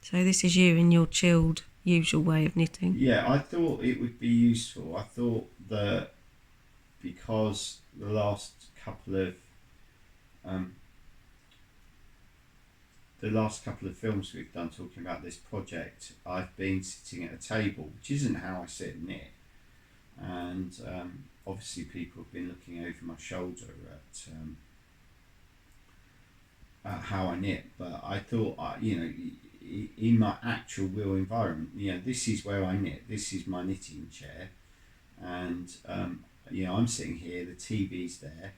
So this is you in your chilled, usual way of knitting. Yeah, I thought it would be useful. I thought that because um, the last couple of films we've done talking about this project, I've been sitting at a table, which isn't how I sit and knit, and obviously people have been looking over my shoulder at how I knit. But I thought, in my actual real environment, this is where I knit. This is my knitting chair, and I'm sitting here. The TV's there.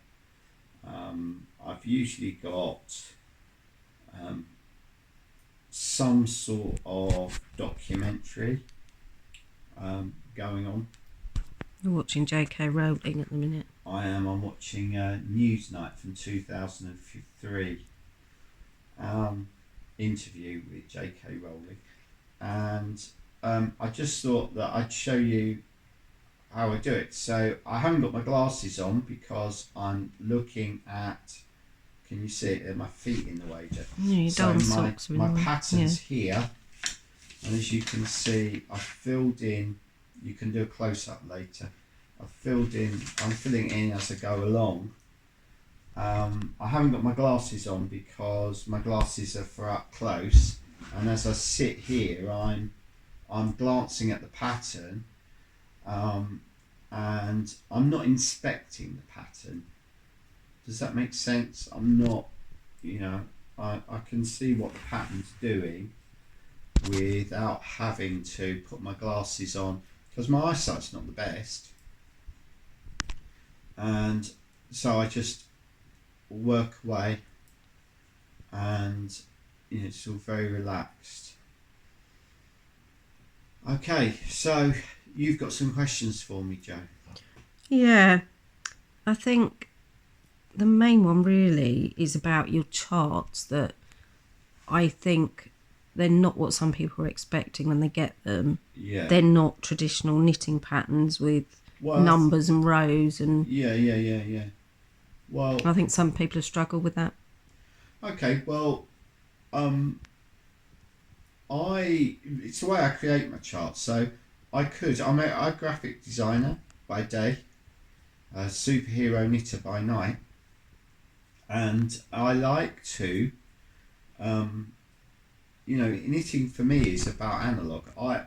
I've usually got some sort of documentary going on. You're watching J.K. Rowling at the minute. I'm watching Newsnight from 2003. Interview with J.K. Rowling, and I just thought that I'd show you how I do it. So I haven't got my glasses on because I'm looking at. Can you see it? My feet in the way, Jeff. Yeah, So socks my pattern's here, and as you can see, I've filled in. You can do a close up later. I'm filling it in as I go along. I haven't got my glasses on because my glasses are for up close, and as I sit here, I'm glancing at the pattern, and I'm not inspecting the pattern. Does that make sense? I'm not, I can see what the pattern's doing without having to put my glasses on because my eyesight's not the best, and so I just work away, and it's all very relaxed. Okay, so you've got some questions for me, Jo. Yeah, I think the main one really is about your charts, that I think they're not what some people are expecting when they get them. Yeah. They're not traditional knitting patterns with numbers and rows and... Yeah. Well, I think some people have struggled with that. Okay, well, it's the way I create my charts. So I'm a graphic designer by day, a superhero knitter by night, and I like to, knitting for me is about analogue. I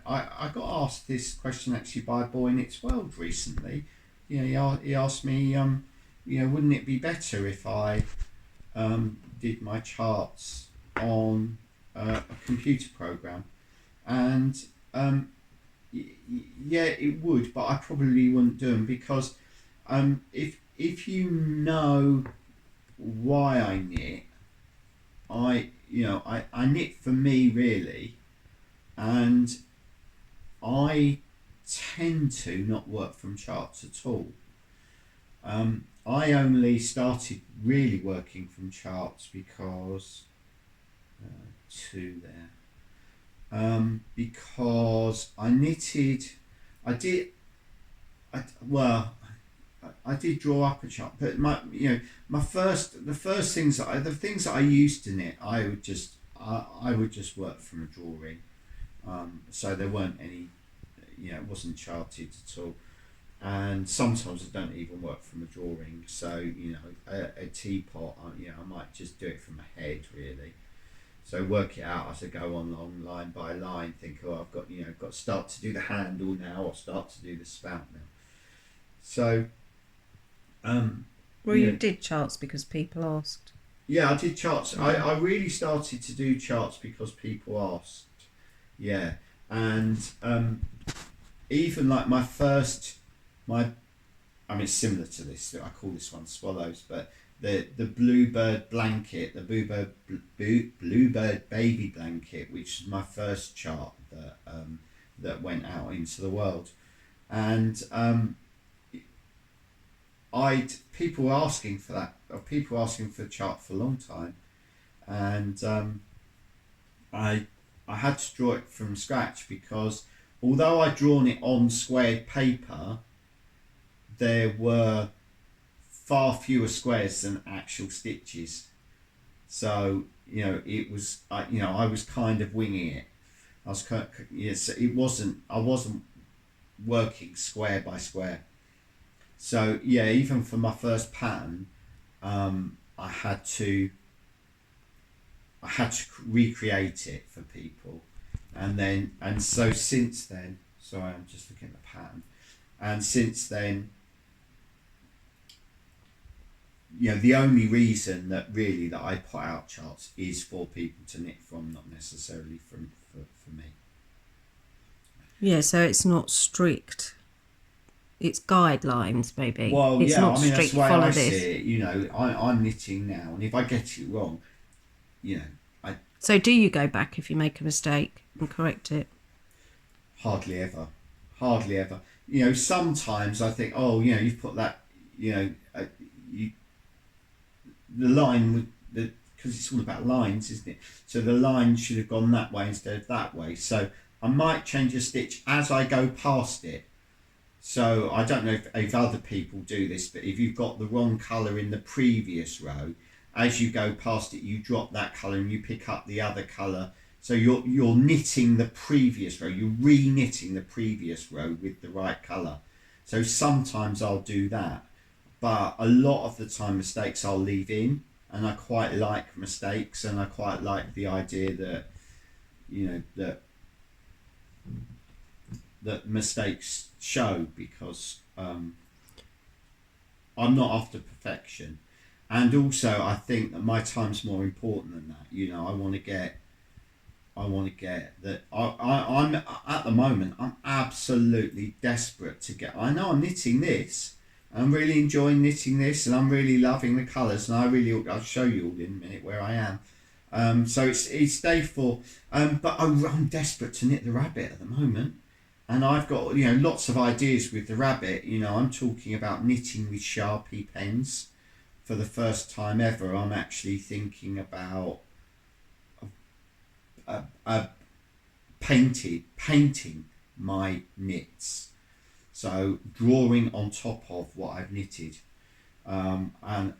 got asked this question actually by Boy Knits World recently. He asked me, wouldn't it be better if I did my charts on a computer program? And yeah, it would, but I probably wouldn't do them because if you know why I knit, I knit for me really, and I tend to not work from charts at all. I only started really working from charts because because I knitted. I did draw up a chart, but the things that I used to knit, I would just work from a drawing. So there weren't any, it wasn't charted at all. And sometimes I don't even work from a drawing. So a teapot, I might just do it from my head really. So work it out as I go along line by line. Think, I've got got to start to do the handle now, or start to do the spout now. So, Well, you did charts because people asked. Yeah, I did charts. I really started to do charts because people asked. Yeah, and even like it's similar to this. I call this one swallows, but the bluebird blanket, the bluebird baby blanket, which is my first chart that went out into the world, and people were asking for that, or people were asking for the chart for a long time, and I had to draw it from scratch because although I'd drawn it on squared paper, there were far fewer squares than actual stitches. So it was I was kind of winging it. Yes, it wasn't. I wasn't working square by square. So yeah, even for my first pattern, I had to recreate it for people, and so since then, sorry, I'm just looking at the pattern, and since then, the only reason that really that I put out charts is for people to knit from, not necessarily for me. Yeah, so it's not strict. It's guidelines, maybe. Well, It's yeah, not I mean that's strict. the way Follow I this. see it. I'm knitting now, and if I get it wrong, I So do you go back if you make a mistake and correct it? hardly ever, hardly ever. Sometimes I think, oh, you've put that, you the line with the because it's all about lines, isn't it? So the line should have gone that way instead of that way. So I might change a stitch as I go past it. So I don't know if other people do this, but if you've got the wrong colour in the previous row, as you go past it, you drop that colour and you pick up the other colour. So you're knitting the previous row, you're re-knitting the previous row with the right colour. So sometimes I'll do that, but a lot of the time mistakes I'll leave in, and I quite like mistakes, and I quite like the idea that that mistakes show, because I'm not after perfection, and also I think that my time's more important than that. I want to get that. I'm at the moment, I'm absolutely desperate to get. I know I'm knitting this. I'm really enjoying knitting this, and I'm really loving the colours. And I'll show you all in a minute where I am. So it's day 4. But I'm desperate to knit the rabbit at the moment, and I've got lots of ideas with the rabbit. I'm talking about knitting with Sharpie pens for the first time ever. I'm actually thinking about painting my knits, so drawing on top of what I've knitted, and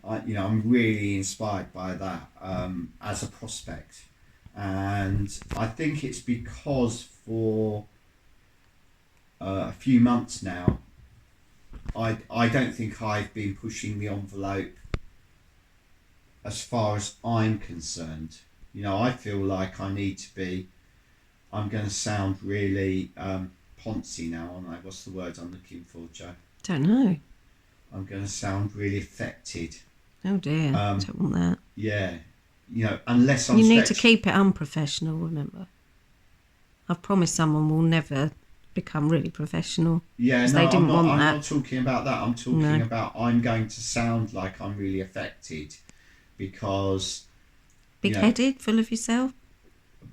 I'm really inspired by that as a prospect, and I think it's because for a few months now I don't think I've been pushing the envelope as far as I'm concerned. I feel like I need to be. I'm going to sound really poncy now, aren't I? What's the word I'm looking for, Jo? Don't know. I'm going to sound really affected. Oh dear, don't want that. Yeah, unless I'm. You need to keep it unprofessional. Remember, I've promised someone will never become really professional. Yeah, no, they didn't want I'm that. not talking about that. I'm talking about I'm going to sound like I'm really affected because. Big-headed, full of yourself.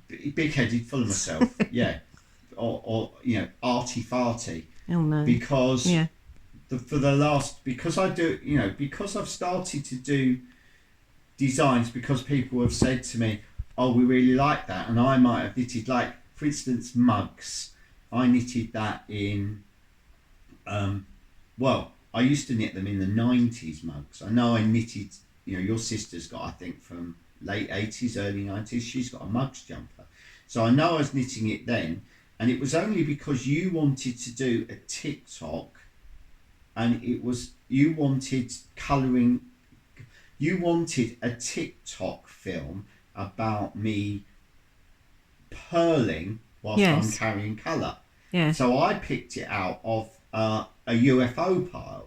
Big-headed, full of myself. Yeah, or arty-farty. Oh no. Because because I do, because I've started to do designs, because people have said to me, oh, we really like that, and I might have knitted, like for instance, mugs. I knitted that in I used to knit them in the 90s, mugs. I know I knitted, your sister's got, I think, from late 80s, early 90s, she's got a mugs jumper. So I know I was knitting it then, and it was only because you wanted to do a TikTok, and you wanted a TikTok film about me purling whilst I'm carrying colour. Yeah. So I picked it out of a UFO pile.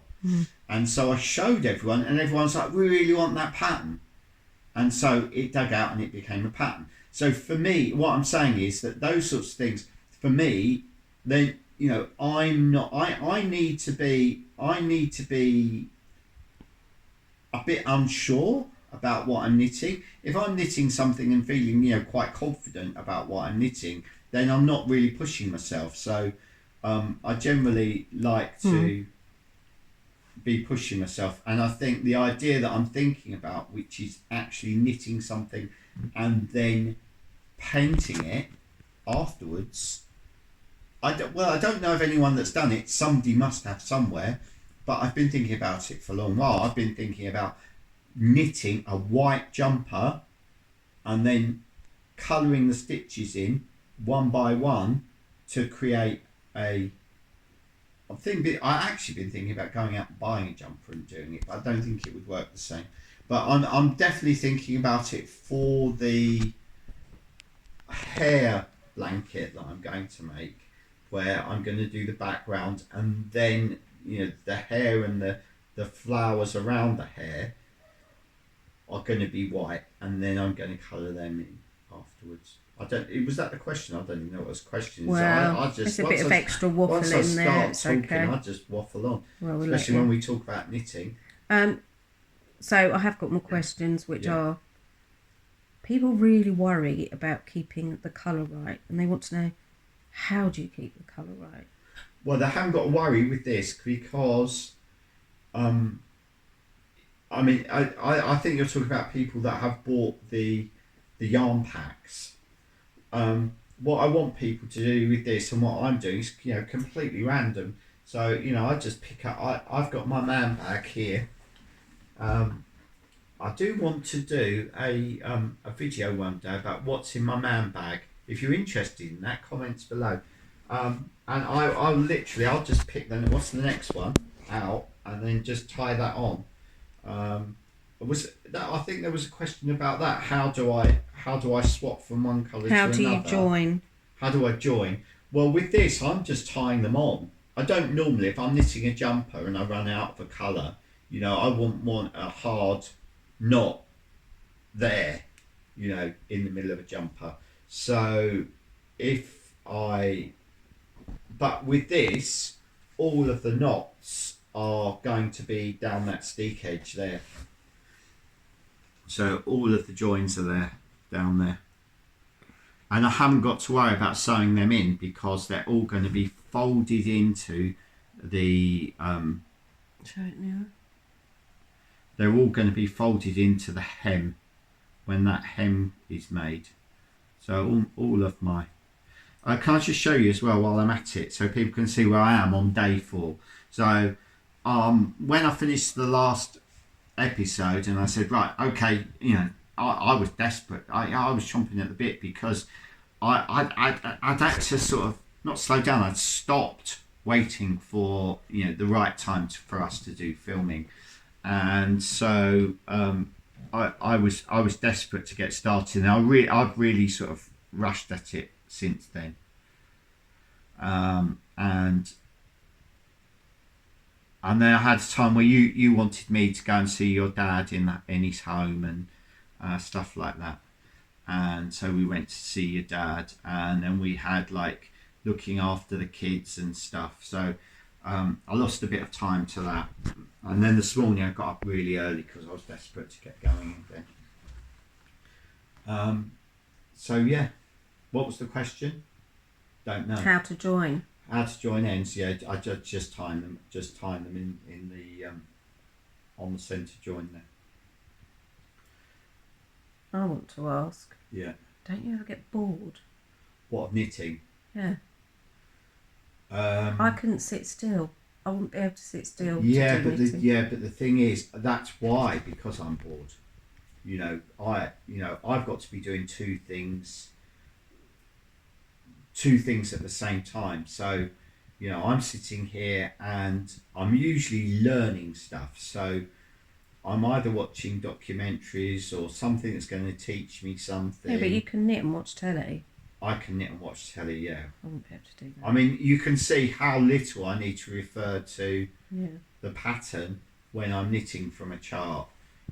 And so I showed everyone, and everyone's like, we really want that pattern. And so it dug out and it became a pattern. So for me, what I'm saying is that those sorts of things, for me, then, I'm not, I need to be a bit unsure about what I'm knitting. If I'm knitting something and feeling, quite confident about what I'm knitting, then I'm not really pushing myself. So I generally like to be pushing myself, and I think the idea that I'm thinking about, which is actually knitting something and then painting it afterwards, I don't know of anyone that's done it. Somebody must have somewhere, but I've been thinking about it for a long while. I've been thinking about knitting a white jumper and then colouring the stitches in one by one to create a. I actually been thinking about going out and buying a jumper and doing it, but I don't think it would work the same. But I'm definitely thinking about it for the hair blanket that I'm going to make, where I'm going to do the background and then the hair and the flowers around the hair are going to be white, and then I'm going to colour them in afterwards. Was that the question? I don't even know what was the question. Well, I just, there's a bit of extra waffle once I in there. start It's talking, okay. I just waffle on. Well, we'll Especially when we talk about knitting. So I have got more questions, which Yeah. are: people really worry about keeping the colour right, and they want to know, how do you keep the colour right? Well, they haven't got to worry with this because, I mean, I think you're talking about people that have bought the yarn packs. What I want people to do with this and what I'm doing is, completely random. So, I just pick up. I've got my man bag here. I do want to do a video one day about what's in my man bag. If you're interested in that, comments below. And I'll just pick then what's the next one out and then just tie that on. I think there was a question about that. How do I swap from one colour to another? How do you join? How do I join? Well, with this, I'm just tying them on. I don't normally, if I'm knitting a jumper and I run out of a colour, I wouldn't want a hard knot there, in the middle of a jumper. So but with this, all of the knots are going to be down that steek edge there. So all of the joins are there, down there. And I haven't got to worry about sewing them in because they're all going to be folded into the... Show it now. They're all going to be folded into the hem when that hem is made. So all of my... can I just show you as well while I'm at it so people can see where I am on day 4. So when I finished the last episode and I said, right, okay, I was desperate. I was chomping at the bit because I'd had to sort of not slow down. I'd stopped waiting for the right time for us to do filming, and so I was desperate to get started. And I've really sort of rushed at it since then, and then I had a time where you wanted me to go and see your dad in his home and stuff like that. And so we went to see your dad, and then we had like looking after the kids and stuff. So I lost a bit of time to that. And then this morning I got up really early because I was desperate to get going again. So yeah, what was the question? Don't know. How to join? How to join ends? Yeah, I just time them in the on the centre join there. I want to ask. Yeah. Don't you ever get bored? What, of knitting? Yeah. I couldn't sit still. I wouldn't be able to sit still. Yeah, but the thing is, that's why, because I'm bored. I've got to be doing two things at the same time. So, I'm sitting here and I'm usually learning stuff. So I'm either watching documentaries or something that's going to teach me something. Yeah, but you can knit and watch telly. I can knit and watch telly, yeah. I wouldn't be able to do that. I mean, you can see how little I need to refer to the pattern when I'm knitting from a chart.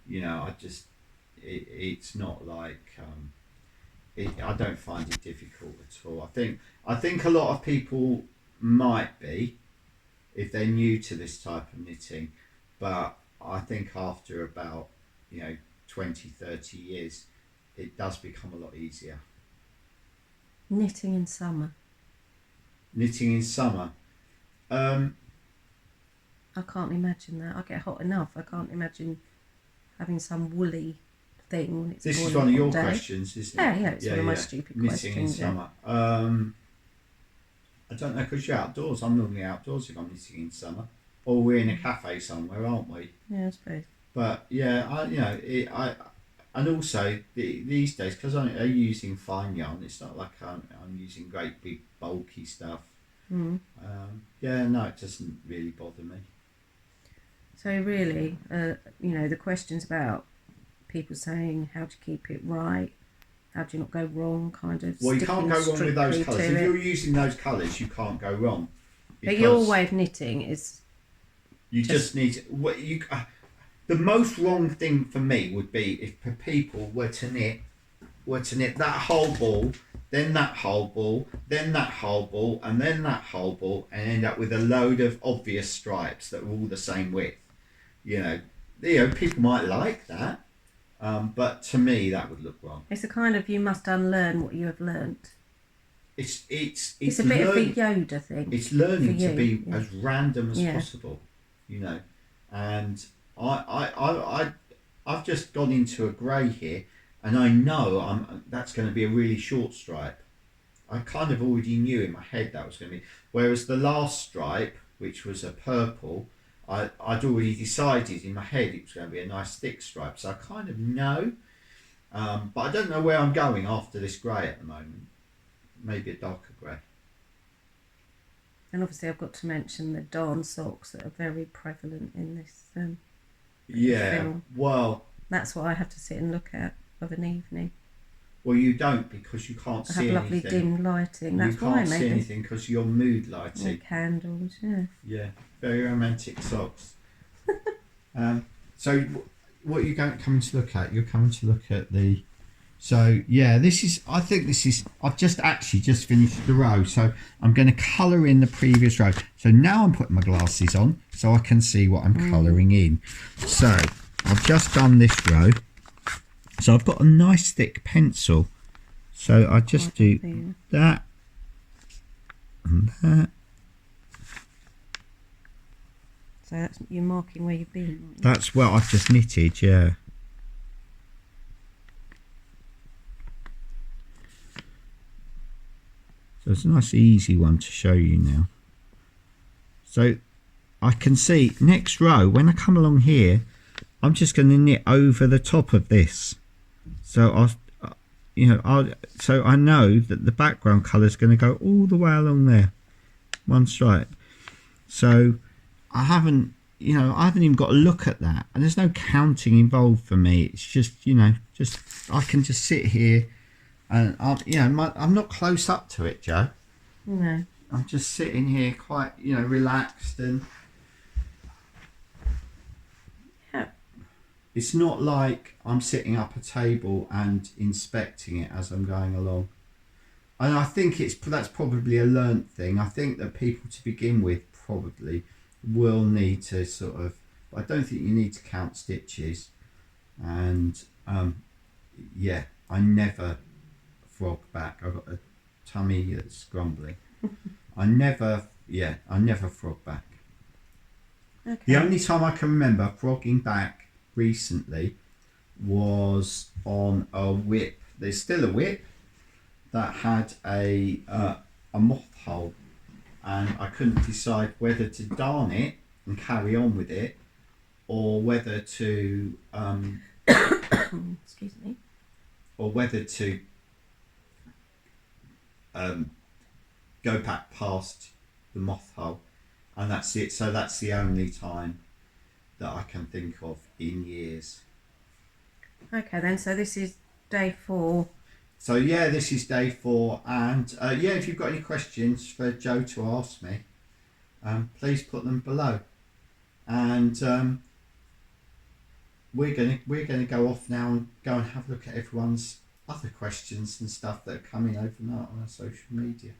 It's not like... I don't find it difficult at all. I think a lot of people might be, if they're new to this type of knitting, but I think after about 20, 30 years, it does become a lot easier. Knitting in summer. Knitting in summer. I can't imagine that. I get hot enough. I can't imagine having some woolly thing when it's This is boiling one of your all day. questions, isn't it? Yeah, it's one of my stupid knitting questions. in summer. I don't know, because you're outdoors. I'm normally outdoors if I'm knitting in summer. Or we're in a cafe somewhere, aren't we? Yeah, I suppose. But yeah, and also these days, because I'm using fine yarn, it's not like I'm using great big bulky stuff. Yeah, no, it doesn't really bother me. So really, the questions about people saying how to keep it right, how do you not go wrong, kind of. Well, you can't go wrong with those colours. If you're using those colours, you can't go wrong. But your way of knitting is. You just need to, the most wrong thing for me would be if people were to knit that whole ball, then that whole ball, then that whole ball, and then that whole ball, and end up with a load of obvious stripes that are all the same width. People might like that, but to me that would look wrong. It's a kind of, you must unlearn what you have learnt. It's a bit of a Yoda thing. It's learning to be as random as possible, and I've just gone into a grey here, and I know that's going to be a really short stripe. I kind of already knew in my head that was going to be. Whereas the last stripe, which was a purple, I'd already decided in my head it was going to be a nice thick stripe. So I kind of know, but I don't know where I'm going after this grey at the moment. Maybe a darker grey. And obviously I've got to mention the darn socks that are very prevalent in this film. Well, that's what I have to sit and look at of an evening. Well, you don't, because you can't see anything. I have lovely dim lighting. That's why, maybe. You can't see anything because you're mood lighting. And candles, yeah. Yeah, very romantic socks. So what are you coming to look at? You're coming to look at the... So, yeah, I've just finished the row. So I'm going to colour in the previous row. So now I'm putting my glasses on so I can see what I'm colouring in. So I've just done this row. So I've got a nice thick pencil. So I just do that and that. So you're marking where you've been. That's what I've just knitted, yeah. So it's a nice easy one to show you now. So I can see next row, when I come along here, I'm just going to knit over the top of this. So so I know that the background colour is going to go all the way along there, one stripe. So I haven't even got to look at that, and there's no counting involved for me. It's just I can just sit here, and I'm not close up to it, Jo. No. I'm just sitting here quite relaxed, and it's not like I'm sitting up a table and inspecting it as I'm going along. And I think that's probably a learnt thing. I think that people to begin with probably will need to sort of... I don't think you need to count stitches. And I never frog back. I've got a tummy that's grumbling. I never frog back. Okay. The only time I can remember frogging back recently was on a whip. There's still a whip that had a moth hole, and I couldn't decide whether to darn it and carry on with it, or whether to excuse me, or whether to go back past the moth hole, and that's it. So that's the only time that I can think of in years. Okay then, so this is day 4. So yeah, this is day 4, and if you've got any questions for Jo to ask me, please put them below, and we're gonna go off now and go and have a look at everyone's other questions and stuff that are coming overnight on our social media.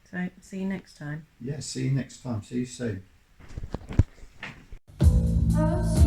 So see you next time. Yeah, see you next time. See you soon. Oh,